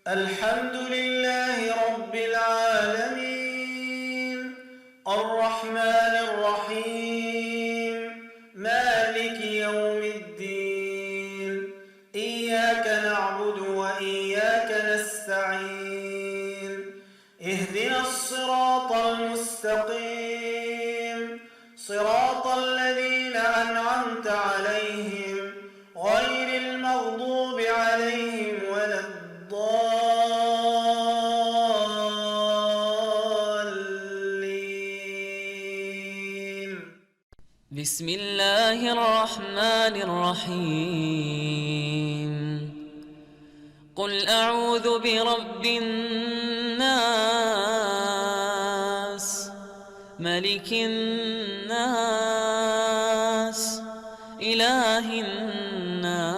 الحمد لله رب العالمين، الرحمن الرحيم، مالك يوم الدين. إياك نعبد وإياك نستعين. اهدنا الصراط المستقيم، صراط الذين أنعمت عليهم غير المغضوب عليهم ولا الضالين. بسم الله الرحمن الرحيم. قل أعوذ برب الناس، ملك الناس، إله الناس،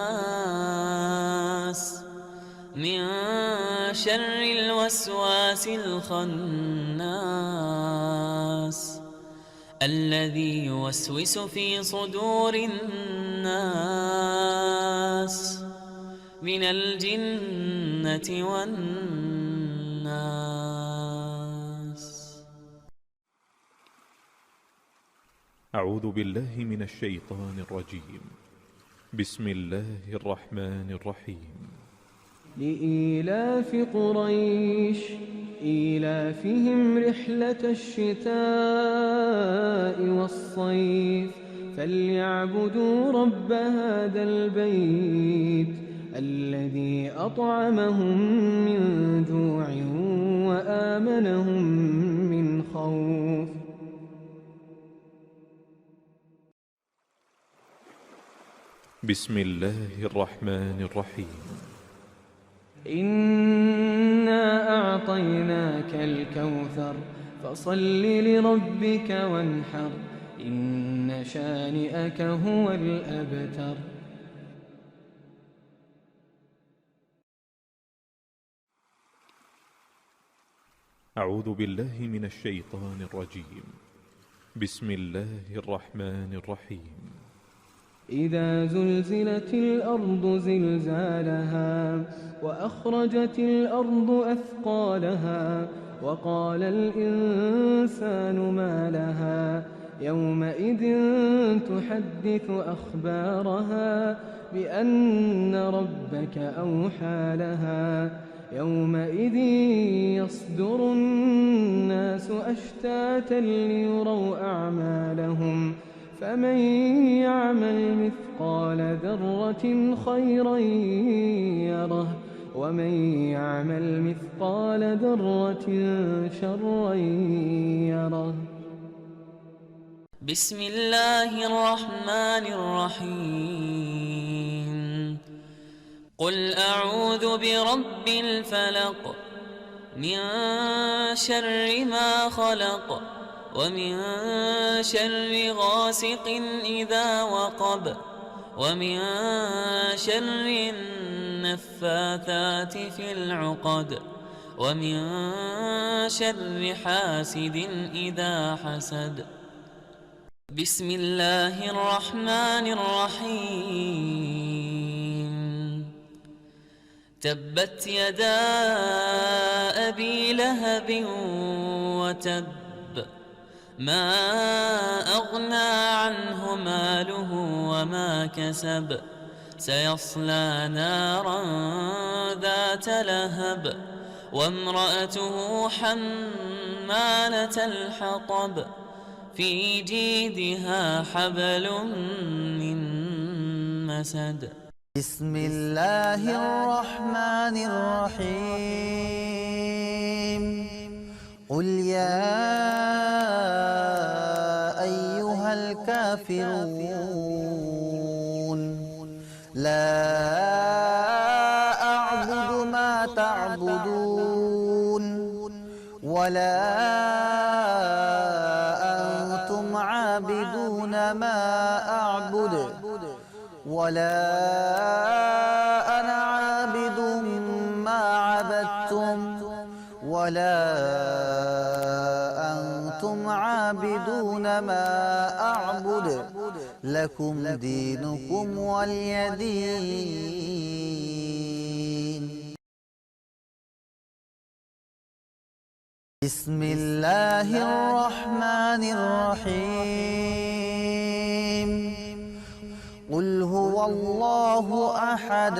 من شر الوسواس الخناس، الذي يوسوس في صدور الناس من الجنة والناس. أعوذ بالله من الشيطان الرجيم. بسم الله الرحمن الرحيم. لإيلاف قريش إيلافهم رحلة الشتاء والصيف، فليعبدوا رب هذا البيت الذي أطعمهم من جوع وآمنهم من خوف. بسم الله الرحمن الرحيم. إنا أعطيناك الكوثر، فصل لربك وانحر، إن شانئك هو الأبتر. أعوذ بالله من الشيطان الرجيم. بسم الله الرحمن الرحيم. إذا زلزلت الأرض زلزالها، وأخرجت الأرض أثقالها، وقال الإنسان ما لها، يومئذ تحدث أخبارها بأن ربك أوحى لها. يومئذ يصدر الناس أشتاتا ليروا أعمالهم، فمن يعمل مثقال ذرة خيرا يره، ومن يعمل مثقال ذرة شرا يره. بسم الله الرحمن الرحيم. قل أعوذ برب الفلق، من شر ما خلق، ومن شر غاسق إذا وقب، ومن شر النفاثات في العقد، ومن شر حاسد إذا حسد. بسم الله الرحمن الرحيم. تبت يدا أبي لهب وتب، ما أغنى عنه ماله وما كسب، سيصلى نارا ذات لهب، وامرأته حمالة الحطب، في جيدها حبل من مسد. بسم الله الرحمن الرحيم. قل يا أيها الكافرون، لا أعبد ما تعبدون، ولا أنتم عابدون ما أعبد، ولا أنا عابد ما عبدتم، ولا أنتم عابدون ما أعبد، لكم دينكم ولي دين. بسم الله الرحمن الرحيم قل هو الله أحد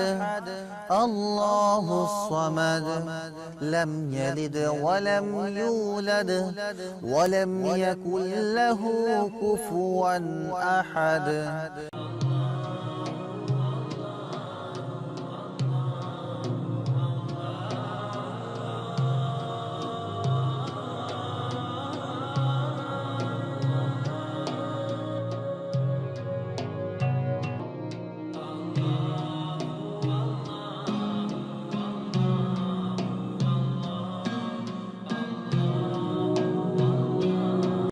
الله الصمد لم يلد ولم يولد ولم يكن له كفوا أحد